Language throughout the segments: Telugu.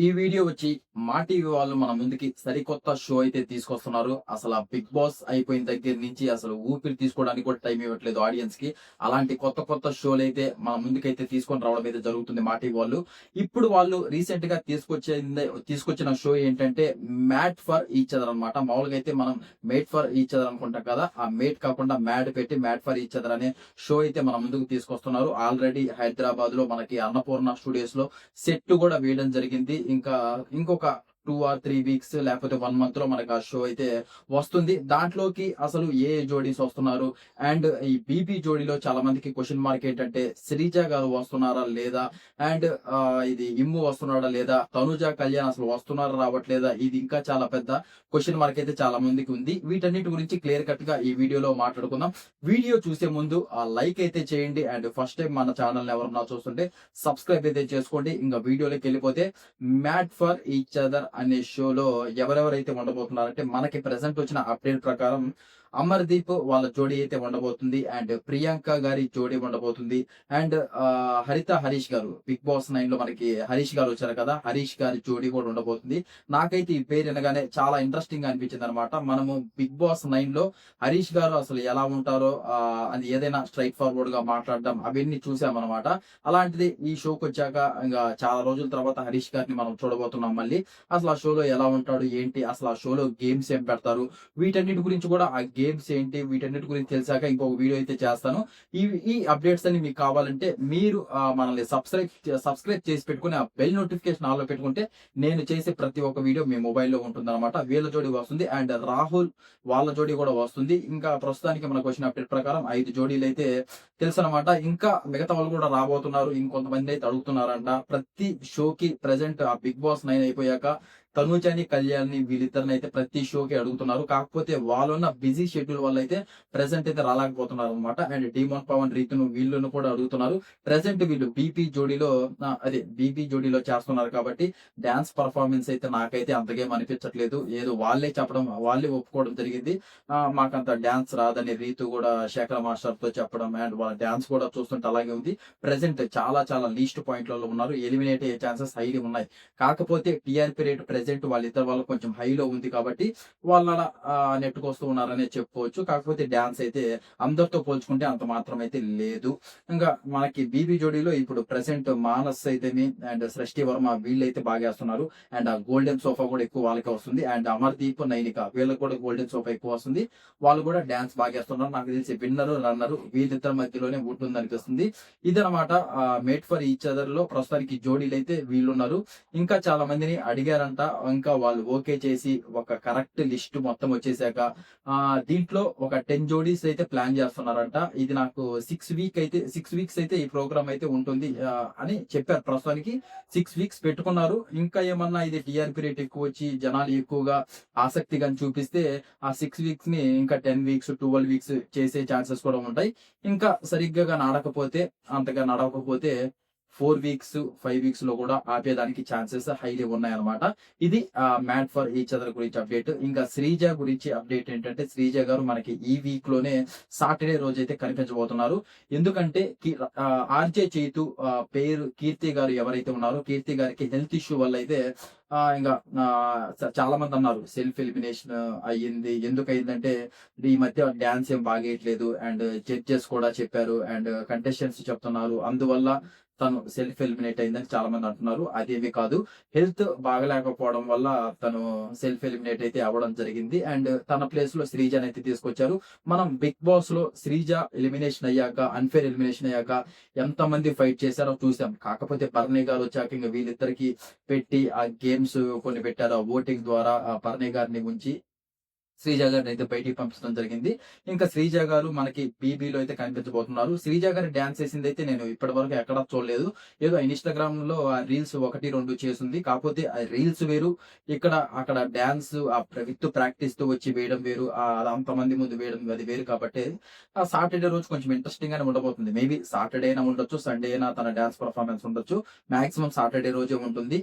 ఈ వీడియో వచ్చి మా టీవీ వాళ్ళు మన ముందుకి సరికొత్త షో అయితే తీసుకొస్తున్నారు. అసలు ఆ బిగ్ బాస్ అయిపోయిన దగ్గర నుంచి అసలు ఊపిరి తీసుకోవడానికి కూడా టైం ఇవ్వట్లేదు ఆడియన్స్ కి. అలాంటి కొత్త కొత్త షోలు అయితే మన ముందుకైతే తీసుకొని రావడం అయితే జరుగుతుంది మా టీవీ వాళ్ళు. ఇప్పుడు వాళ్ళు రీసెంట్ గా తీసుకొచ్చిన షో ఏంటంటే మ్యాట్ ఫర్ ఈచ్ అదర్ అన్నమాట. మామూలుగా అయితే మనం మేట్ ఫర్ ఈచ్ అదర్ అనుకుంటాం కదా, ఆ మేట్ కాకుండా మ్యాడ్ పెట్టి మ్యాట్ ఫర్ ఈచ్ అదర్ అనే షో అయితే మన ముందుకు తీసుకొస్తున్నారు. ఆల్రెడీ హైదరాబాద్ లో మనకి అన్నపూర్ణ స్టూడియోస్ లో సెట్ కూడా వేయడం జరిగింది. ఇంకొక 2 ఆర్ 3 వీక్స్ లేకపోతే 1 మంత్ లో మనకు ఆ షో అయితే వస్తుంది. దాంట్లోకి అసలు ఏ జోడీస్ వస్తున్నారు అండ్ ఈ బీబీ జోడీలో చాలా మందికి క్వశ్చన్ మార్క్ ఏంటంటే శ్రీజ గారు వస్తున్నారా లేదా, అండ్ ఇది ఇమ్ము వస్తున్నాడా లేదా, తనుజ కళ్యాణ్ అసలు వస్తున్నారా రావట్లేదా, ఇది ఇంకా చాలా పెద్ద క్వశ్చన్ మార్క్ అయితే చాలా మందికి ఉంది. వీటన్నిటి గురించి క్లియర్ కట్ గా ఈ వీడియోలో మాట్లాడుకుందాం. వీడియో చూసే ముందు ఆ లైక్ అయితే చేయండి అండ్ ఫస్ట్ టైం మన ఛానల్ ఎవరన్నా చూస్తుంటే సబ్స్క్రైబ్ అయితే చేసుకోండి. ఇంకా వీడియోలోకి వెళ్ళిపోతే మ్యాట్ ఫర్ ఈచ్ అదర్ అనే షోలో ఎవరెవరైతే ఉండబోతున్నారంటే మనకి ప్రెసెంట్ వచ్చిన అప్డేట్ ప్రకారం అమర్దీప్ వాళ్ళ జోడీ అయితే ఉండబోతుంది అండ్ ప్రియాంక గారి జోడీ ఉండబోతుంది అండ్ హరిత హరీష్ గారు బిగ్ బాస్ 9 లో మనకి హరీష్ గారు వచ్చారు కదా, హరీష్ గారి జోడీ కూడా ఉండబోతుంది. నాకైతే ఈ పేరు వినగానే చాలా ఇంట్రెస్టింగ్ గా అనిపించింది అనమాట. మనము బిగ్ బాస్ 9 లో హరీష్ గారు అసలు ఎలా ఉంటారో అది ఏదైనా స్ట్రైట్ ఫార్వర్డ్ గా మాట్లాడడం అవన్నీ చూసామన్నమాట. అలాంటిది ఈ షోకి వచ్చాక ఇంకా చాలా రోజుల తర్వాత హరీష్ గారిని మనం చూడబోతున్నాం మళ్ళీ. అసలు ఆ షోలో ఎలా ఉంటాడు ఏంటి, అసలు ఆ షోలో గేమ్స్ ఏం పెడతారు, వీటన్నిటి గురించి కూడా ఆ గేమ్స్ ఏంటి వీటన్నిటి గురించి తెలిసాక ఇంకొక వీడియో అయితే చేస్తాను. ఈ ఈ అప్డేట్స్ అని మీకు కావాలంటే మీరు మనల్ని సబ్స్క్రైబ్ చేసి పెట్టుకుని ఆ బెల్ నోటిఫికేషన్ ఆన్ లో పెట్టుకుంటే నేను చేసే ప్రతి ఒక్క వీడియో మీ మొబైల్లో ఉంటుంది అనమాట. వీళ్ళ జోడీ వస్తుంది అండ్ రాహుల్ వాళ్ళ జోడీ కూడా వస్తుంది. ఇంకా ప్రస్తుతానికి మనకు వచ్చిన అప్డేట్ ప్రకారం 5 జోడీలు అయితే తెలుసు అనమాట. ఇంకా మిగతా వాళ్ళు కూడా రాబోతున్నారు. ఇంకొంతమంది అయితే అడుగుతున్నారంట. ప్రతి షోకి ప్రెసెంట్ ఆ బిగ్ బాస్ 9 అయిపోయాక తనుజని కళ్యాణ్ని వీళ్ళిద్దరిని అయితే ప్రతి షోకి అడుగుతున్నారు. కాకపోతే వాళ్ళున్న బిజీ షెడ్యూల్ వల్ల అయితే ప్రెసెంట్ అయితే రాలేకపోతున్నారు అనమాట. అండ్ డీమోన్ పవన్ రీతును వీళ్ళను కూడా అడుగుతున్నారు. ప్రెసెంట్ వీళ్ళు బీపీ జోడీలో చేస్తున్నారు కాబట్టి డాన్స్ పర్ఫార్మెన్స్ అయితే నాకైతే అంతగేం అనిపించట్లేదు. ఏదో వాళ్ళే చెప్పడం, వాళ్ళే ఒప్పుకోవడం జరిగింది. మాకంత డాన్స్ రాదని రీతు కూడా శేఖర్ మాస్టర్ తో చెప్పడం అండ్ వాళ్ళ డాన్స్ కూడా చూస్తుంటే అలాగే ఉంది. ప్రెసెంట్ చాలా చాలా లీస్ట్ పాయింట్లలో ఉన్నారు. ఎలిమినేట్ అయ్యే ఛాన్సెస్ హైలీ ఉన్నాయి. కాకపోతే టీఆర్పీ రేట్ ప్రెసెంట్ వాళ్ళ కొంచెం హైలో ఉంది కాబట్టి వాళ్ళ నెట్టుకొస్తూ ఉన్నారనే చెప్పుకోవచ్చు. కాకపోతే డాన్స్ అయితే అందరితో పోల్చుకుంటే అంత మాత్రం అయితే లేదు. ఇంకా మనకి బీబీ జోడీలో ఇప్పుడు ప్రెసెంట్ మానస్ అయితేమి అండ్ సృష్టి వర్మ వీళ్ళైతే బాగా వేస్తున్నారు. అండ్ ఆ గోల్డెన్ సోఫా కూడా ఎక్కువ వాళ్ళకే వస్తుంది. అండ్ అమర్దీప్ నైనిక వీళ్ళకి కూడా గోల్డెన్ సోఫా ఎక్కువ వస్తుంది. వాళ్ళు కూడా డాన్స్ బాగా వేస్తున్నారు. నాకు తెలిసి విన్నరు రన్నరు వీళ్ళిద్దరి మధ్యలోనే ఉంటుంది అనిపిస్తుంది. ఇదనమాట మేట్ ఫర్ ఈచ్ అదర్ లో ప్రస్తుతానికి జోడీలు అయితే వీళ్ళున్నారు. ఇంకా చాలా మందిని అడిగారంట. ఇంకా వాళ్ళు ఓకే చేసి ఒక కరెక్ట్ లిస్ట్ మొత్తం వచ్చేసాక దీంట్లో ఒక 10 జోడీస్ అయితే ప్లాన్ చేస్తున్నారంట. ఇది నాకు 6 వీక్స్ అయితే ఈ ప్రోగ్రామ్ అయితే ఉంటుంది అని చెప్పారు. ప్రస్తుతానికి 6 వీక్స్ పెట్టుకున్నారు. ఇంకా ఏమన్నా ఇది టీఆర్పీ రేట్ ఎక్కువ వచ్చి జనాలు ఎక్కువగా ఆసక్తిగా చూపిస్తే ఆ 6 వీక్స్ ని ఇంకా 10 వీక్స్ 12 వీక్స్ చేసే ఛాన్సెస్ కూడా ఉంటాయి. ఇంకా సరిగ్గా నడవకపోతే 4 వీక్స్ 5 వీక్స్ లో కూడా ఆపేదానికి ఛాన్సెస్ హైలీ ఉన్నాయన్నమాట. ఇది మ్యాట్ ఫర్ ఈచ్ అదర్ గురించి అప్డేట్. ఇంకా శ్రీజ గురించి అప్డేట్ ఏంటంటే శ్రీజ గారు మనకి ఈ వీక్ లోనే సాటర్డే రోజు అయితే కనిపించబోతున్నారు. ఎందుకంటే ఆర్జే చైతు పేరు కీర్తి గారు ఎవరైతే ఉన్నారో కీర్తి గారికి హెల్త్ ఇష్యూ వల్ల అయితే ఇంకా చాలా మంది అన్నారు సెల్ఫ్ ఎలిమినేషన్ అయ్యింది. ఎందుకు అయిందంటే ఈ మధ్య డాన్స్ ఏం బాగేయట్లేదు అండ్ జడ్జెస్ కూడా చెప్పారు అండ్ కంటెస్టెంట్స్ చెప్తున్నారు. అందువల్ల తను సెల్ఫ్ ఎలిమినేట్ అయిందని చాలా మంది అంటున్నారు. అదేమీ కాదు, హెల్త్ బాగలేకపోవడం వల్ల తను సెల్ఫ్ ఎలిమినేట్ అయితే అవ్వడం జరిగింది. అండ్ తన ప్లేస్ లో శ్రీజని అయితే తీసుకొచ్చారు. మనం బిగ్ బాస్ లో శ్రీజ ఎలిమినేషన్ అయ్యాక అన్ఫేర్ ఎలిమినేషన్ అయ్యాక ఎంత మంది ఫైట్ చేశారో చూసాం. కాకపోతే బర్నీ గారు వచ్చాక ఇంకా వీళ్ళిద్దరికి పెట్టి ఆ గేమ్స్ కొన్ని పెట్టారు. ఆ ఓటింగ్ ద్వారా ఆ బర్నీ గారిని ఉంచి శ్రీజ గారిని అయితే బయటికి పంపించడం జరిగింది. ఇంకా శ్రీజ గారు మనకి బీబీలో అయితే కనిపించబోతున్నారు. శ్రీజ గారి డాన్స్ వేసింది అయితే నేను ఇప్పటి వరకు ఎక్కడా చూడలేదు. ఏదో ఇన్స్టాగ్రామ్ లో ఆ రీల్స్ 1-2 చేసింది. కాకపోతే ఆ రీల్స్ వేరు, అక్కడ డాన్స్ విత్ ప్రాక్టీస్ తో వచ్చి వేయడం వేరు, అది అంతమంది ముందు వేయడం అది వేరు. కాబట్టి ఆ సాటర్డే రోజు కొంచెం ఇంట్రెస్టింగ్ గానే ఉండబోతుంది. మేబీ సాటర్డే అయినా ఉండొచ్చు, సండే అయినా తన డాన్స్ పర్ఫార్మెన్స్ ఉండొచ్చు. మాక్సిమం సాటర్డే రోజే ఉంటుంది.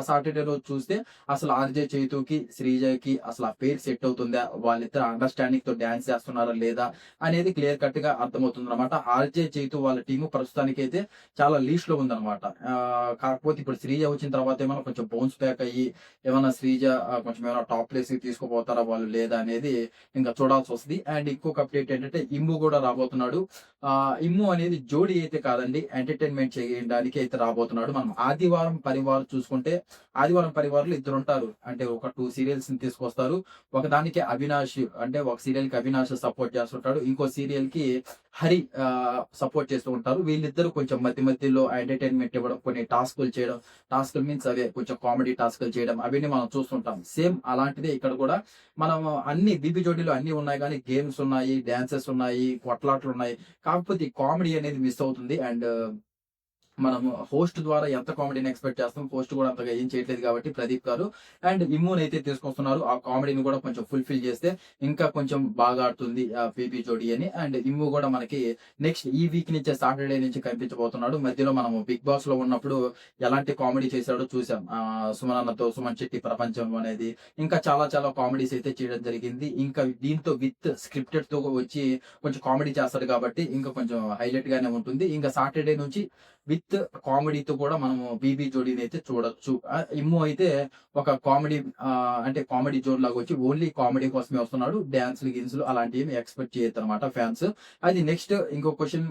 సాటర్డే రోజు చూస్తే అసలు ఆర్జే చైతుకి శ్రీజకి అసలు ఆ పేరు సెట్ అవుతుందా వాళ్ళిద్దరు అండర్స్టాండింగ్ తో డాన్స్ చేస్తున్నారా లేదా అనేది క్లియర్ కట్ గా అర్థమవుతుంది అనమాట. ఆర్జే చైతు వాళ్ళ టీము ప్రస్తుతానికి అయితే చాలా లీస్ట్ లో ఉందన్నమాట. కాకపోతే ఇప్పుడు శ్రీజ వచ్చిన తర్వాత ఏమైనా కొంచెం బౌన్స్ బ్యాక్ అయ్యి ఏమైనా శ్రీజ కొంచెం ఏమైనా టాప్ ప్లేస్ కి తీసుకుపోతారా వాళ్ళు లేదా అనేది ఇంకా చూడాల్సి వస్తుంది. అండ్ ఇంకొక అప్డేట్ ఏంటంటే ఇమ్ము కూడా రాబోతున్నాడు. ఇమ్ము అనేది జోడీ అయితే కాదండి, ఎంటర్టైన్మెంట్ చేయడానికి అయితే రాబోతున్నాడు. మనం ఆదివారం పరివార్ చూసుకుంటే ఆదివారం పరివార్లు ఇద్దరు ఉంటారు. అంటే ఒక 2 సీరియల్స్ ని తీసుకొస్తారు. ఒకదానికి అవినాష్, అంటే ఒక సీరియల్ కి అవినాష్ సపోర్ట్ చేస్తుంటాడు, ఇంకో సీరియల్ కి హరి సపోర్ట్ చేస్తూ ఉంటారు. వీళ్ళిద్దరు కొంచెం మధ్య మధ్యలో ఎంటర్టైన్మెంట్ ఇవ్వడం, కొన్ని టాస్కులు చేయడం, టాస్కులు మీన్స్ అవే కొంచెం కామెడీ టాస్కులు చేయడం, అవన్నీ మనం చూస్తుంటాం. సేమ్ అలాంటిదే ఇక్కడ కూడా మనం అన్ని బీబీ జోడీలో అన్ని ఉన్నాయి, కానీ గేమ్స్ ఉన్నాయి, డాన్సెస్ ఉన్నాయి, కొట్లాట్లు ఉన్నాయి. కాకపోతే కామెడీ అనేది మిస్ అవుతుంది. అండ్ మనం హోస్ట్ ద్వారా ఎంత కామెడీని ఎక్స్పెక్ట్ చేస్తాం, హోస్ట్ కూడా అంతగా ఏం చేయట్లేదు కాబట్టి ప్రదీప్ గారు. అండ్ ఇమ్మున్ అయితే తీసుకొస్తున్నారు. ఆ కామెడీని కూడా కొంచెం ఫుల్ఫిల్ చేస్తే ఇంకా కొంచెం బాగా ఆడుతుంది బీబీ జోడీ అని. అండ్ ఇమ్ము కూడా మనకి నెక్స్ట్ ఈ వీక్ నుంచి సాటర్డే నుంచి కనిపించబోతున్నాడు. మధ్యలో మనం బిగ్ బాస్ లో ఉన్నప్పుడు ఎలాంటి కామెడీ చేశాడో చూసాం. సుమన్ అన్నతో, సుమన్ శెట్టి ప్రపంచం అనేది, ఇంకా చాలా చాలా కామెడీస్ అయితే చేయడం జరిగింది. ఇంకా దీంతో విత్ స్క్రిప్టెడ్ తో వచ్చి కొంచెం కామెడీ చేస్తాడు కాబట్టి ఇంకా కొంచెం హైలైట్ గానే ఉంటుంది. ఇంకా సాటర్డే నుంచి విత్ కామెడీతో కూడా మనము బీబీ జోడీని అయితే చూడొచ్చు. ఇమ్ము అయితే ఒక కామెడీ అంటే కామెడీ జోన్ లాగా వచ్చి ఓన్లీ కామెడీ కోసమే వస్తున్నాడు. డాన్స్లు గిన్స్లు అలాంటివి ఎక్స్పెక్ట్ చేయొద్దు అనమాట ఫ్యాన్స్. అది నెక్స్ట్ ఇంకో క్వశ్చన్.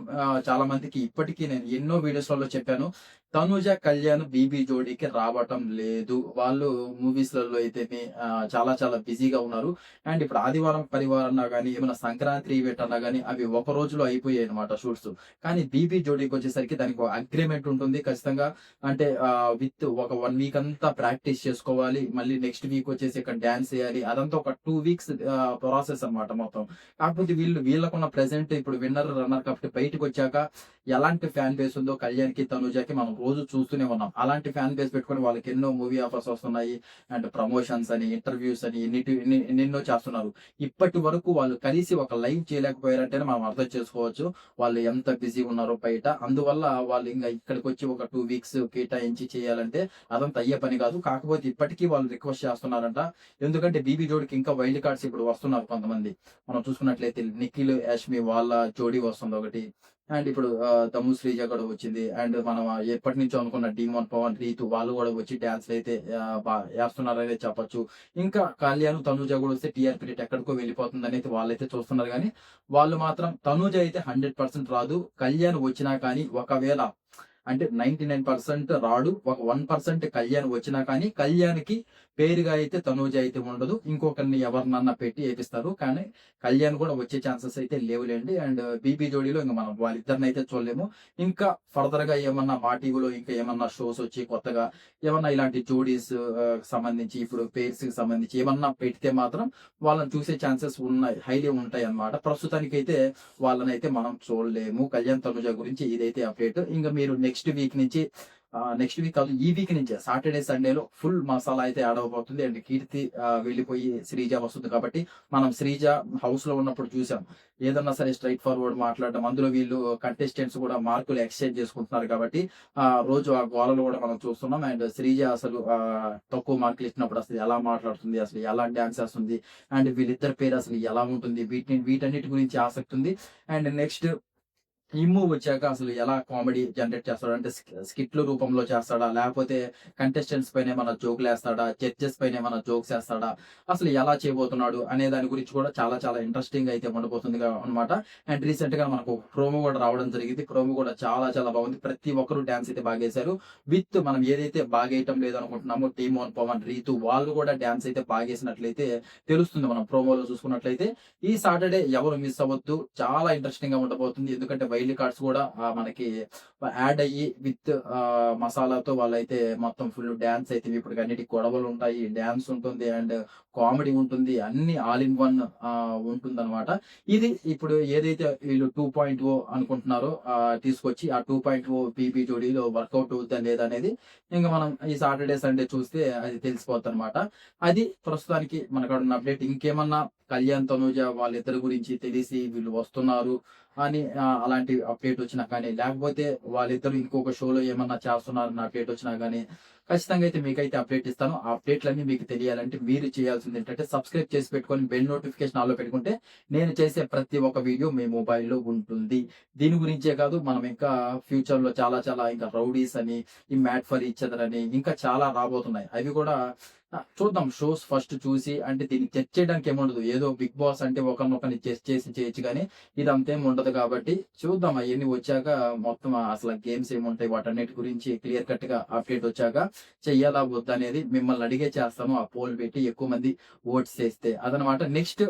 చాలా మందికి ఇప్పటికీ నేను ఎన్నో వీడియోస్ లలో చెప్పాను, తనుజ కళ్యాణ్ బీబీ జోడీకి రావటం లేదు. వాళ్ళు మూవీస్ లలో అయితే చాలా చాలా బిజీగా ఉన్నారు. అండ్ ఇప్పుడు ఆదివారం పరివారం అన్నా కానీ, ఏమైనా సంక్రాంతి ఈవెంట్ అన్నా కానీ అవి ఒక రోజులో అయిపోయాయి అనమాట షూట్స్. కానీ బీబీ జోడీకి వచ్చేసరికి దానికి అగ్రిమెంట్ ఉంటుంది ఖచ్చితంగా. అంటే విత్ ఒక 1 వీక్ అంతా ప్రాక్టీస్ చేసుకోవాలి, మళ్ళీ నెక్స్ట్ వీక్ వచ్చేసి ఇక్కడ డాన్స్ చేయాలి. అదంతా ఒక 2 వీక్స్ ప్రాసెస్ అన్నమాట మొత్తం. కాకపోతే వీళ్ళకున్న ప్రెసెంట్ ఇప్పుడు విన్నర్ రన్నర్ కాబట్టి బయటకు వచ్చాక ఎలాంటి ఫ్యాన్ బేస్ ఉందో కళ్యాణ్ కి తనుజాకి మనం రోజు చూస్తూనే ఉన్నాం. అలాంటి ఫ్యాన్ బేస్ పెట్టుకుని వాళ్ళకి ఎన్నో మూవీ ఆఫర్స్ వస్తున్నాయి, అండ్ ప్రమోషన్స్ అని, ఇంటర్వ్యూస్ అని ఎన్నెన్నో చేస్తున్నారు. ఇప్పటి వరకు వాళ్ళు కలిసి ఒక లైవ్ చేయలేకపోయారంటేనే మనం అర్థం చేసుకోవచ్చు వాళ్ళు ఎంత బిజీ ఉన్నారో బయట. అందువల్ల వాళ్ళు ఇంకా ఇక్కడికి వచ్చి ఒక 2 వీక్స్ కేటాయించి చేయాలంటే అదంతా అయ్యే పని కాదు. కాకపోతే ఇప్పటికీ వాళ్ళు రిక్వెస్ట్ చేస్తున్నారంట. ఎందుకంటే బీబీ జోడికి ఇంకా వైల్డ్ కార్డ్స్ ఇప్పుడు వస్తున్నారు కొంతమంది. మనం చూసుకున్నట్లయితే నిఖిల్, యాష్మి వాళ్ళ జోడీ వస్తుంది ఒకటి. అండ్ ఇప్పుడు దమ్ము శ్రీజ కూడా వచ్చింది. అండ్ మనం ఎప్పటి నుంచో అనుకున్న డీమోన్, పవన్, రీతు వాళ్ళు కూడా వచ్చి డాన్స్ అయితే వేస్తున్నారనే చెప్పొచ్చు. ఇంకా కళ్యాణ్, తనుజ కూడా వస్తే టీఆర్పీ రేట్ ఎక్కడికో వెళ్ళిపోతుంది అనేది వాళ్ళైతే చూస్తున్నారు. కానీ వాళ్ళు మాత్రం తనుజ అయితే 100% రాదు. కళ్యాణ్ వచ్చినా కానీ ఒకవేళ అంటే 99% రాడు, ఒక 1% కళ్యాణ్ వచ్చినా కానీ కళ్యాణ్కి పేరుగా అయితే తనూజ అయితే ఉండదు. ఇంకొకరిని ఎవరినన్నా పెట్టి వేపిస్తారు. కానీ కళ్యాణ్ కూడా వచ్చే ఛాన్సెస్ అయితే లేవులేండి. అండ్ బీబీ జోడీలో ఇంకా మనం వాళ్ళిద్దరిని అయితే చూడలేము. ఇంకా ఫర్దర్ గా ఏమన్నా మా టీవీలో ఇంకా ఏమన్నా షోస్ వచ్చి కొత్తగా ఏమన్నా ఇలాంటి జోడీస్ సంబంధించి, ఇప్పుడు పేర్స్ కి సంబంధించి ఏమన్నా పెడితే మాత్రం వాళ్ళని చూసే ఛాన్సెస్ ఉన్నాయి, హైలీ ఉంటాయి అన్నమాట. ప్రస్తుతానికైతే వాళ్ళని అయితే మనం చూడలేము. కళ్యాణ్ తనుజ గురించి ఇదైతే అప్డేట్. ఇంకా మీరు నెక్స్ట్ వీక్ నుంచి, నెక్స్ట్ వీక్ కాదు ఈ వీక్ నుంచి సాటర్డే సండేలో ఫుల్ మసాలా అయితే యాడ్ అవబోతుంది. అండ్ కీర్తి వెళ్ళిపోయి శ్రీజ వస్తుంది కాబట్టి మనం శ్రీజ హౌస్ లో ఉన్నప్పుడు చూసాం, ఏదన్నా సరే స్ట్రైట్ ఫార్వర్డ్ మాట్లాడడం. అందులో వీళ్ళు కంటెస్టెంట్స్ కూడా మార్కులు ఎక్స్చేంజ్ చేసుకుంటున్నారు కాబట్టి రోజు ఆ గోలలో కూడా మనం చూస్తున్నాం. అండ్ శ్రీజ అసలు తక్కువ మార్కులు ఇచ్చినప్పుడు అసలు ఎలా మాట్లాడుతుంది, అసలు ఎలా డాన్స్ చేస్తుంది, అండ్ వీళ్ళిద్దరి పేరు అసలు ఎలా ఉంటుంది, వీటన్నిటి గురించి ఆసక్తి ఉంది. అండ్ నెక్స్ట్ ఇమ్ము వచ్చాక అసలు ఎలా కామెడీ జనరేట్ చేస్తాడు, అంటే స్కిట్ల రూపంలో చేస్తాడా, లేకపోతే కంటెస్టెంట్స్ పైన ఏమైనా జోకులు వేస్తాడా, జడ్జెస్ పైన ఏమైనా జోక్స్ వేస్తాడా, అసలు ఎలా చేయబోతున్నాడు అనే దాని గురించి కూడా చాలా చాలా ఇంట్రెస్టింగ్ అయితే ఉండబోతుంది అనమాట. అండ్ రీసెంట్ గా మనకు ప్రోమో కూడా రావడం జరిగింది. ప్రోమో కూడా చాలా చాలా బాగుంది. ప్రతి ఒక్కరు డాన్స్ అయితే బాగేశారు. విత్ మనం ఏదైతే బాగేయటం లేదు అనుకుంటున్నామో డీమోన్, పవన్, రీతు వాళ్ళు కూడా డాన్స్ అయితే బాగేసినట్లయితే తెలుస్తుంది మనం ప్రోమోలో చూసుకున్నట్లయితే. ఈ సాటర్డే ఎవరు మిస్ అవ్వద్దు, చాలా ఇంట్రెస్టింగ్ గా ఉండబోతుంది. ఎందుకంటే వైల్డ్ కార్డ్స్ కూడా మనకి యాడ్ అయ్యి విత్ మసాలాతో వాళ్ళైతే మొత్తం ఫుల్ డాన్స్ అయితే, ఇప్పుడు అన్నిటికి గొడవలు ఉంటాయి, డాన్స్ ఉంటుంది, అండ్ కామెడీ ఉంటుంది, అన్ని ఆల్ ఇన్ వన్ ఉంటుంది అనమాట. ఇది ఇప్పుడు ఏదైతే వీళ్ళు 2.0 అనుకుంటున్నారో తీసుకొచ్చి ఆ 2.0 బీబీ జోడీలో వర్కౌట్ అవుతుందా లేదా అనేది ఇంకా మనం ఈ సాటర్డే సండే చూస్తే అది తెలిసిపోతుంది అనమాట. అది ప్రస్తుతానికి మనకు అప్డేట్. ఇంకేమన్నా కళ్యాణ్ తనూజ వాళ్ళిద్దరి గురించి తెలిసి వీళ్ళు వస్తున్నారు అని అలాంటి అప్డేట్ వచ్చినా కానీ, లేకపోతే వాళ్ళిద్దరు ఇంకొక షోలో ఏమన్నా చేస్తున్నారన్న అప్డేట్ వచ్చినా కానీ, ఖచ్చితంగా అయితే మీకైతే అప్డేట్ ఇస్తాను. ఆ అప్డేట్‌లన్నీ మీకు తెలియాలంటే మీరు చేయాల్సింది ఏంటంటే సబ్స్క్రైబ్ చేసి పెట్టుకొని బెల్ నోటిఫికేషన్ ఆల్‌లో పెట్టుకుంటే నేను చేసే ప్రతి ఒక్క వీడియో మీ మొబైల్‌లో ఉంటుంది. దీని గురించే కాదు మనం ఇంకా ఫ్యూచర్‌లో చాలా చాలా ఇంకా రౌడీస్ అని, ఈ మ్యాడ్ ఫర్ ఈచ్ అదర్ అని ఇంకా చాలా రాబోతున్నాయి. అవి కూడా చూద్దాం షోస్ ఫస్ట్ చూసి అంటే దీన్ని జడ్జ్ చేయడానికి ఏముండదు. ఏదో బిగ్ బాస్ అంటే ఒకరినొకరిని జడ్జ్ చేసి చేయొచ్చు గానీ ఇది అంతేం ఉండదు కాబట్టి చూద్దాం అయన్నీ వచ్చాక మొత్తం అసల గేమ్స్ ఏముంటాయి వాటన్నిటి గురించి క్లియర్ కట్‌గా అప్డేట్ వచ్చాక చెయ్యాలా? వద్దా? అనేది మిమ్మల్ని అడిగే చేస్తాను. ఆ పోల్ పెట్టి ఎక్కువ మంది ఓట్స్ చేస్తే. అదనమాట. నెక్స్ట్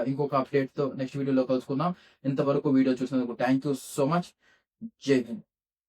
ఇంకొక అప్డేట్‌తో నెక్స్ట్ వీడియోలో కలుసుకుందాం. ఇంతవరకు వీడియో చూసినందుకు థాంక్ యూ సో మచ్. జై హింద్.